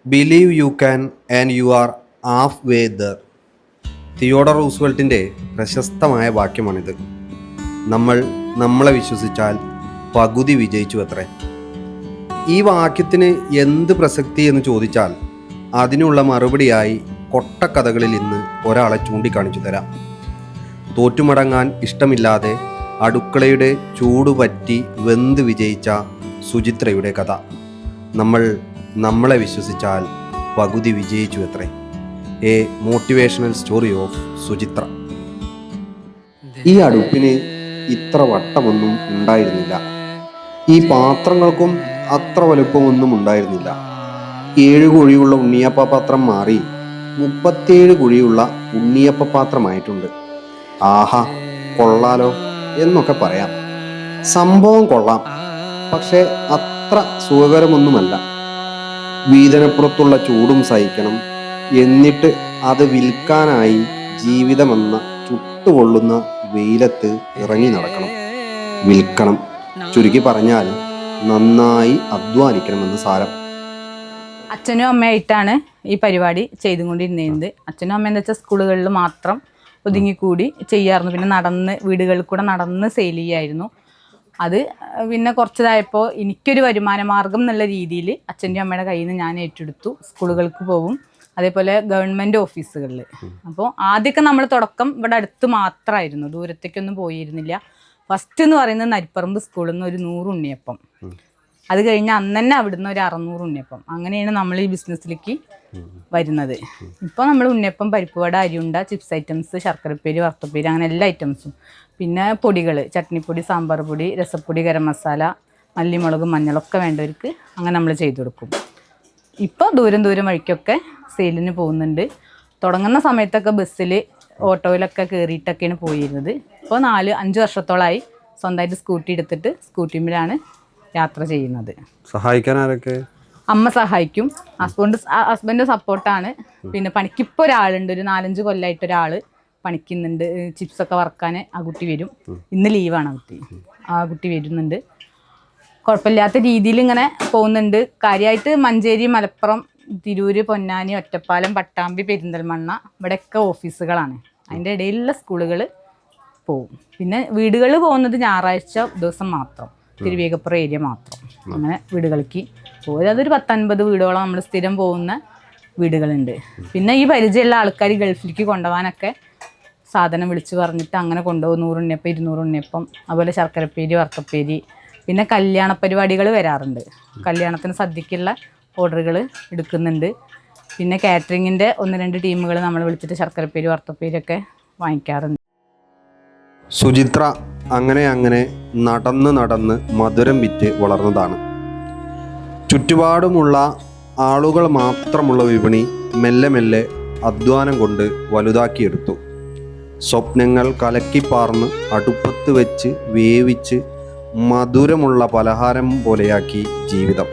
Believe you can and you are half way there. Theodore റൂസ്വെൽറ്റിൻ്റെ പ്രശസ്തമായ വാക്യമാണിത്. നമ്മൾ നമ്മളെ വിശ്വസിച്ചാൽ പകുതി വിജയിച്ചു അത്രേ. ഈ വാക്യത്തിന് എന്ത് പ്രസക്തി എന്ന് ചോദിച്ചാൽ അതിനുള്ള മറുപടിയായി കൊട്ടക്കഥകളിൽ ഇന്ന് ഒരാളെ ചൂണ്ടിക്കാണിച്ചു തരാം. തോറ്റുമടങ്ങാൻ ഇഷ്ടമില്ലാതെ അടുക്കളയുടെ ചൂടുപറ്റി വെന്ത് വിജയിച്ച സുചിത്രയുടെ കഥ. നമ്മൾ നമ്മളെ വിശ്വസിച്ചാൽ പകുതി വിജയിച്ചു അത്രേ. A motivational story of Suchitra. ഈ അടുപ്പിന് ഇത്ര വട്ടമൊന്നും ഉണ്ടായിരുന്നില്ല. ഈ പാത്രങ്ങൾക്കും അത്ര വലുപ്പമൊന്നും ഉണ്ടായിരുന്നില്ല. 7 കുഴിയുള്ള ഉണ്ണിയപ്പ പാത്രം മാറി 37 കുഴിയുള്ള ഉണ്ണിയപ്പ പാത്രമായിട്ടുണ്ട്. ആഹാ, കൊള്ളാലോ എന്നൊക്കെ പറയാം. സംഭവം കൊള്ളാം, പക്ഷെ അത്ര സുഖകരമൊന്നുമല്ല. വീതനപ്പുറത്തുള്ള ചൂടും സഹിക്കണം. എന്നിട്ട് അത് വിൽക്കാനായി ജീവിതമെന്ന ചുട്ടുകൊള്ളുന്ന വെയിലത്ത് ഇറങ്ങി നടക്കണം. വിൽക്കണം, ചുരുക്കി പറഞ്ഞാൽ നന്നായി അധ്വാനിക്കണമെന്ന് സാരം. അച്ഛനും അമ്മയായിട്ടാണ് ഈ പരിപാടി ചെയ്തുകൊണ്ടിരുന്നത്. അച്ഛനും അമ്മ എന്താ വെച്ചാൽ സ്കൂളുകളിൽ മാത്രം ഒതുങ്ങിക്കൂടി ചെയ്യാറുണ്ട്. പിന്നെ നടന്ന് വീടുകളിൽ കൂടെ നടന്ന് സെയിൽ ചെയ്യായിരുന്നു. അത് പിന്നെ കുറച്ചതായപ്പോൾ എനിക്കൊരു വരുമാന മാർഗം എന്നുള്ള രീതിയിൽ അച്ഛൻ്റെ അമ്മയുടെ കയ്യിൽ നിന്ന് ഞാൻ ഏറ്റെടുത്തു. സ്കൂളുകൾക്ക് പോകും, അതേപോലെ ഗവൺമെൻറ് ഓഫീസുകളിൽ. അപ്പോൾ ആദ്യമൊക്കെ നമ്മൾ തുടക്കം ഇവിടെ അടുത്ത് മാത്രമായിരുന്നു, ദൂരത്തേക്കൊന്നും പോയിരുന്നില്ല. ഫസ്റ്റ് എന്ന് പറയുന്നത് നരിപ്പറമ്പ് സ്കൂളിൽ നിന്ന് ഒരു 100 ഉണ്ണിയപ്പം, അത് കഴിഞ്ഞ് അന്ന് തന്നെ അവിടുന്ന് ഒരു 600 ഉണ്ണിയപ്പം. അങ്ങനെയാണ് നമ്മൾ ഈ ബിസിനസ്സിലേക്ക് വരുന്നത്. ഇപ്പോൾ നമ്മൾ ഉണ്ണിയപ്പം, പരിപ്പുവട, അരിയുണ്ട, ചിപ്സ് ഐറ്റംസ്, ശർക്കരപ്പേരി, വറുത്തപ്പേരി, അങ്ങനെ എല്ലാ ഐറ്റംസും. പിന്നെ പൊടികൾ, ചട്നിപ്പൊടി, സാമ്പാർ പൊടി, രസപ്പൊടി, ഗരം മസാല, മല്ലിമുളക്, മഞ്ഞളൊക്കെ വേണ്ടവർക്ക് അങ്ങനെ നമ്മൾ ചെയ്തു കൊടുക്കും. ഇപ്പോൾ ദൂരം വഴിക്കൊക്കെ സെയിലിന് പോകുന്നുണ്ട്. തുടങ്ങുന്ന സമയത്തൊക്കെ ബസ്സിൽ, ഓട്ടോയിലൊക്കെ കയറിയിട്ടൊക്കെയാണ് പോയിരുന്നത്. ഇപ്പോൾ 4-5 വർഷത്തോളമായി സ്വന്തമായിട്ട് സ്കൂട്ടി എടുത്തിട്ട് സ്കൂട്ടിയിലാണ് യാത്ര ചെയ്യുന്നത്. സഹായിക്കാൻ ആരൊക്കെ? അമ്മ സഹായിക്കും, ഹസ്ബൻഡ് സപ്പോർട്ടാണ്. പിന്നെ പണിക്കിപ്പോൾ ഒരാളുണ്ട്, ഒരു 4-5 കൊല്ലമായിട്ട് ഒരാൾ പണിക്കുന്നുണ്ട്. ചിപ്സൊക്കെ വറക്കാൻ ആ കുട്ടി വരും. ഇന്ന് ലീവാണ് ആ കുട്ടി വരുന്നുണ്ട്. കുഴപ്പമില്ലാത്ത രീതിയിൽ ഇങ്ങനെ പോകുന്നുണ്ട്. കാര്യമായിട്ട് മഞ്ചേരി, മലപ്പുറം, തിരൂര്, പൊന്നാനി, ഒറ്റപ്പാലം, പട്ടാമ്പി, പെരിന്തൽമണ്ണ, ഇവിടെയൊക്കെ ഓഫീസുകളാണ്. അതിൻ്റെ ഇടയിലുള്ള സ്കൂളുകൾ പോവും. പിന്നെ വീടുകളിൽ പോകുന്നത് ഞായറാഴ്ച ദിവസം മാത്രം, തിരുവേഗപ്പുറം ഏരിയ മാത്രം. അങ്ങനെ വീടുകളിലേക്ക് പോകും. അതൊരു 10-50 വീടുകളോ നമ്മൾ സ്ഥിരം പോകുന്ന വീടുകളുണ്ട്. പിന്നെ ഈ പരിചയമുള്ള ആൾക്കാർ ഗൾഫിലേക്ക് കൊണ്ടുപോകാനൊക്കെ സാധനം വിളിച്ച് പറഞ്ഞിട്ട് അങ്ങനെ കൊണ്ടുപോകും. 100 ഉണ്ണിയപ്പം, 200 ഉണ്ണിയപ്പം, അതുപോലെ ശർക്കരപ്പേരി, വറുത്തപ്പേരി. പിന്നെ കല്യാണ പരിപാടികൾ വരാറുണ്ട്. കല്യാണത്തിന് സദ്യക്കുള്ള ഓർഡറുകൾ എടുക്കുന്നുണ്ട്. പിന്നെ കാറ്ററിങ്ങിൻ്റെ 1-2 ടീമുകൾ നമ്മൾ വിളിച്ചിട്ട് ശർക്കരപ്പേരി, വറുത്തപ്പേരിയൊക്കെ വാങ്ങിക്കാറുണ്ട്. സുചിത്ര അങ്ങനെ നടന്ന് മധുരം വിറ്റ് വളർന്നതാണ്. ചുറ്റുപാടുമുള്ള ആളുകൾ മാത്രമുള്ള വിപണി മെല്ലെ അധ്വാനം കൊണ്ട് വലുതാക്കിയെടുത്തു. സ്വപ്നങ്ങൾ കലക്കിപ്പാർന്ന് അടുപ്പത്ത് വെച്ച് വേവിച്ച് മധുരമുള്ള പലഹാരം പോലെയാക്കി ജീവിതം.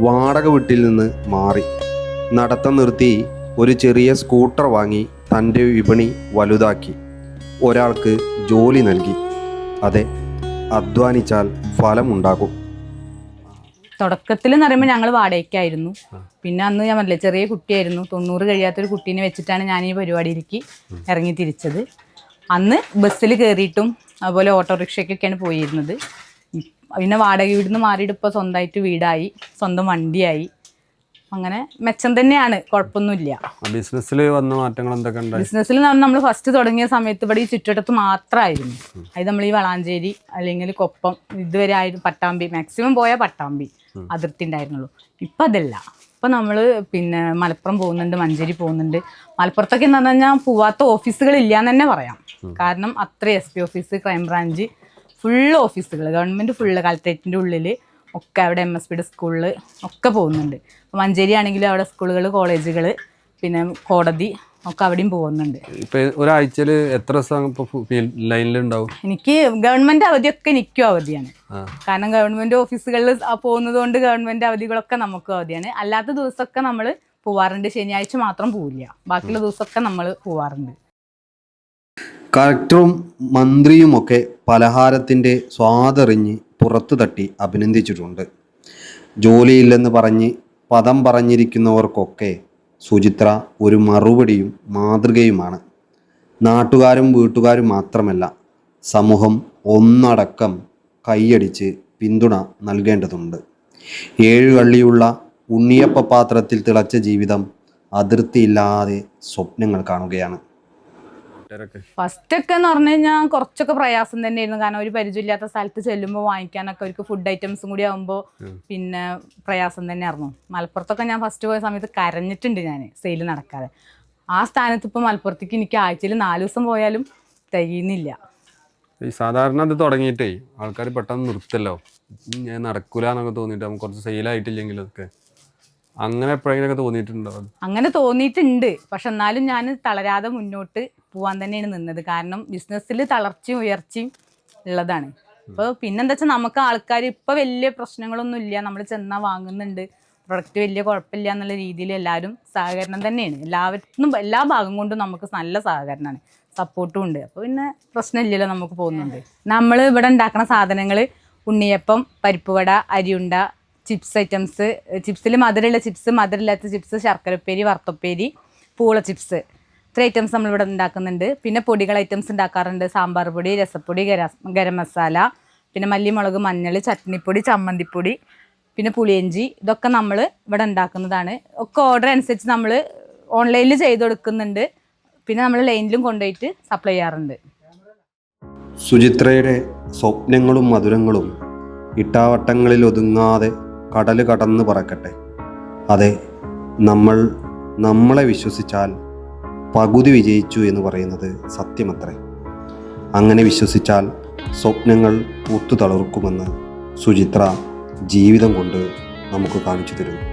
വാടക വീട്ടിൽ നിന്ന് മാറി നടത്തം നിർത്തി ഒരു ചെറിയ സ്കൂട്ടർ വാങ്ങി തൻ്റെ വിപണി വലുതാക്കി. ഒരാൾക്ക് ജോലി നൽകി. അതെ, അധ്വാനിച്ചാൽ ഫലമുണ്ടാകും. തുടക്കത്തിൽ എന്ന് പറയുമ്പോൾ ഞങ്ങൾ വാടകയ്ക്കായിരുന്നു. പിന്നെ അന്ന് ഞാൻ പറഞ്ഞില്ലേ, ചെറിയ കുട്ടിയായിരുന്നു. 90 കഴിയാത്തൊരു കുട്ടീനെ വെച്ചിട്ടാണ് ഞാൻ ഈ പരിപാടിയിലേക്ക് ഇറങ്ങി തിരിച്ചത്. അന്ന് ബസ്സിൽ കയറിയിട്ടും അതുപോലെ ഓട്ടോറിക്ഷയ്ക്കൊക്കെയാണ് പോയിരുന്നത്. പിന്നെ വാടക വീടിൽ നിന്ന് മാറിയിട്ട് ഇപ്പോൾ സ്വന്തമായിട്ട് വീടായി, സ്വന്തം വണ്ടിയായി. അങ്ങനെ മെച്ചം തന്നെയാണ്, കുഴപ്പമൊന്നുമില്ല. ബിസിനസ്സിൽ വന്ന മാറ്റങ്ങൾ എന്തൊക്കെ ഉണ്ട്? ബിസിനസ്സിൽ നമ്മൾ ഫസ്റ്റ് തുടങ്ങിയ സമയത്ത് ഇവിടെ ഈ ചുറ്റുവട്ടത്ത് മാത്രമായിരുന്നു. അത് നമ്മൾ ഈ വളാഞ്ചേരി അല്ലെങ്കിൽ കൊപ്പം, ഇതുവരെ ആയിരുന്നു പട്ടാമ്പി, മാക്സിമം പോയാൽ പട്ടാമ്പി അതിർത്തി ഉണ്ടായിരുന്നുള്ളൂ. ഇപ്പം അതല്ല. ഇപ്പം നമ്മൾ പിന്നെ മലപ്പുറം പോകുന്നുണ്ട്, മഞ്ചേരി പോകുന്നുണ്ട്. മലപ്പുറത്തൊക്കെ എന്ന് പറഞ്ഞു കഴിഞ്ഞാൽ പോവാത്ത ഓഫീസുകളില്ല എന്ന് തന്നെ പറയാം. കാരണം അത്ര SP ഓഫീസ്, ക്രൈംബ്രാഞ്ച്, ഫുള്ള് ഓഫീസുകൾ, ഗവൺമെൻറ് ഫുള്ള് കളക്ട്രേറ്റിൻ്റെ ഉള്ളിൽ ഒക്കെ അവിടെ MSPയുടെ സ്കൂളിൽ ഒക്കെ പോകുന്നുണ്ട്. മഞ്ചേരി ആണെങ്കിലും അവിടെ സ്കൂളുകൾ, കോളേജുകൾ, പിന്നെ കോടതി ഒക്കെ അവിടെയും പോകുന്നുണ്ട്. ഇപ്പം ഒരാഴ്ചയിൽ എത്ര ദിവസം ലൈനിലുണ്ടാവും? എനിക്ക് ഗവൺമെൻറ് അവധിയൊക്കെ എനിക്കും അവധിയാണ്. കാരണം ഗവൺമെൻറ് ഓഫീസുകളിൽ പോകുന്നത് കൊണ്ട് ഗവൺമെൻറ് അവധികളൊക്കെ നമുക്കും അവധിയാണ്. അല്ലാത്ത ദിവസമൊക്കെ നമ്മൾ പോവാറുണ്ട്. ശനിയാഴ്ച മാത്രം പോവില്ല, ബാക്കിയുള്ള ദിവസമൊക്കെ നമ്മൾ പോവാറുണ്ട്. കളക്ടറും മന്ത്രിയുമൊക്കെ പലഹാരത്തിൻ്റെ സ്വാദറിഞ്ഞ് പുറത്തു തട്ടി അഭിനന്ദിച്ചിട്ടുണ്ട്. ജോലിയില്ലെന്ന് പറഞ്ഞ് പദം പറഞ്ഞിരിക്കുന്നവർക്കൊക്കെ സുചിത്ര ഒരു മറുപടിയും മാതൃകയുമാണ്. നാട്ടുകാരും വീട്ടുകാരും മാത്രമല്ല, സമൂഹം ഒന്നടക്കം കൈയടിച്ച് പിന്തുണ നൽകേണ്ടതുണ്ട്. 7 കള്ളിയുള്ള ഉണ്ണിയപ്പ പാത്രത്തിൽ തിളച്ച ജീവിതം അതിർത്തിയില്ലാതെ സ്വപ്നങ്ങൾ കാണുകയാണ്. ഫസ്റ്റൊക്കെ എന്ന് പറഞ്ഞു കഴിഞ്ഞാൽ കുറച്ചൊക്കെ പ്രയാസം തന്നെയായിരുന്നു. കാരണം ഒരു പരിചയമില്ലാത്ത സ്ഥലത്ത് ചെല്ലുമ്പോൾ വാങ്ങിക്കാനൊക്കെ അവർക്ക് ഫുഡ് ഐറ്റംസും കൂടി ആകുമ്പോൾ പിന്നെ പ്രയാസം തന്നെയായിരുന്നു. മലപ്പുറത്തൊക്കെ ഞാൻ ഫസ്റ്റ് പോയ സമയത്ത് കരഞ്ഞിട്ടുണ്ട് ഞാൻ, സെയിൽ നടക്കാതെ. ആ സ്ഥാനത്ത് ഇപ്പോൾ മലപ്പുറത്തേക്ക് എനിക്ക് ആഴ്ചയിൽ 4 ദിവസം പോയാലും തികയുന്നില്ല. ഈ സാധാരണ അത് തുടങ്ങിയിട്ടേ ആൾക്കാർ പെട്ടെന്ന് നിർത്തല്ലോ, ഞാൻ നടക്കൂല എന്നൊക്കെ തോന്നിയിട്ട് നമുക്ക് കുറച്ച് സെയിലായിട്ടില്ലെങ്കിലൊക്കെ അങ്ങനെ എപ്പോഴെങ്കിലൊക്കെ തോന്നിയിട്ടുണ്ടോ? അങ്ങനെ തോന്നിയിട്ടുണ്ട്. പക്ഷെ എന്നാലും ഞാൻ തളരാതെ മുന്നോട്ട് പോകാൻ തന്നെയാണ് നിന്നത്. കാരണം ബിസിനസ്സിൽ തളർച്ചയും ഉയർച്ചയും ഉള്ളതാണ്. ഇപ്പോൾ പിന്നെന്താ വെച്ചാൽ നമുക്ക് ആൾക്കാർ ഇപ്പോൾ വലിയ പ്രശ്നങ്ങളൊന്നും ഇല്ല, നമ്മൾ ചെന്നാൽ വാങ്ങുന്നുണ്ട്, പ്രൊഡക്റ്റ് വലിയ കുഴപ്പമില്ല എന്നുള്ള രീതിയിൽ എല്ലാവരും സഹകരണം തന്നെയാണ്. എല്ലാവർക്കും എല്ലാ ഭാഗം കൊണ്ടും നമുക്ക് നല്ല സഹകരണമാണ്, സപ്പോർട്ടും ഉണ്ട്. അപ്പോൾ പിന്നെ പ്രശ്നമില്ലല്ലോ, നമുക്ക് പോകുന്നുണ്ട്. നമ്മൾ ഇവിടെ ഉണ്ടാക്കുന്ന സാധനങ്ങൾ ഉണ്ണിയപ്പം, പരിപ്പുവട, അരിയുണ്ട, ചിപ്സ് ഐറ്റംസ്, ചിപ്സിൽ മധുരമുള്ള ചിപ്സ്, മധുരമില്ലാത്ത ചിപ്സ്, ശർക്കരപ്പേരി, വറുത്തപ്പേരി, പൂള ചിപ്സ്, ഇത്ര ഐറ്റംസ് നമ്മളിവിടെ ഉണ്ടാക്കുന്നുണ്ട്. പിന്നെ പൊടികൾ ഐറ്റംസ് ഉണ്ടാക്കാറുണ്ട്. സാമ്പാർ പൊടി, രസപ്പൊടി, ഗരം മസാല, പിന്നെ മല്ലിമുളക്, മഞ്ഞൾ, ചട്നിപ്പൊടി, ചമ്മന്തിപ്പൊടി, പിന്നെ പുളിയഞ്ചി, ഇതൊക്കെ നമ്മൾ ഇവിടെ ഉണ്ടാക്കുന്നതാണ്. ഒക്കെ ഓർഡർ അനുസരിച്ച് നമ്മൾ ഓൺലൈനിൽ ചെയ്ത് കൊടുക്കുന്നുണ്ട്. പിന്നെ നമ്മൾ ലൈനിലും കൊണ്ടുപോയിട്ട് സപ്ലൈ ചെയ്യാറുണ്ട്. സുചിത്രയുടെ സ്വപ്നങ്ങളും മധുരങ്ങളും ഇട്ടാവട്ടങ്ങളിൽ ഒതുങ്ങാതെ കടൽ കടന്ന് പറക്കട്ടെ. അതെ, നമ്മളെ വിശ്വസിച്ചാൽ പകുതി വിജയിച്ചു എന്ന് പറയുന്നത് സത്യമത്രേ. അങ്ങനെ വിശ്വസിച്ചാൽ സ്വപ്നങ്ങൾ ഒത്തുതളർക്കുമെന്ന് സുചിത്ര ജീവിതം കൊണ്ട് നമുക്ക് കാണിച്ചു തരുന്നു.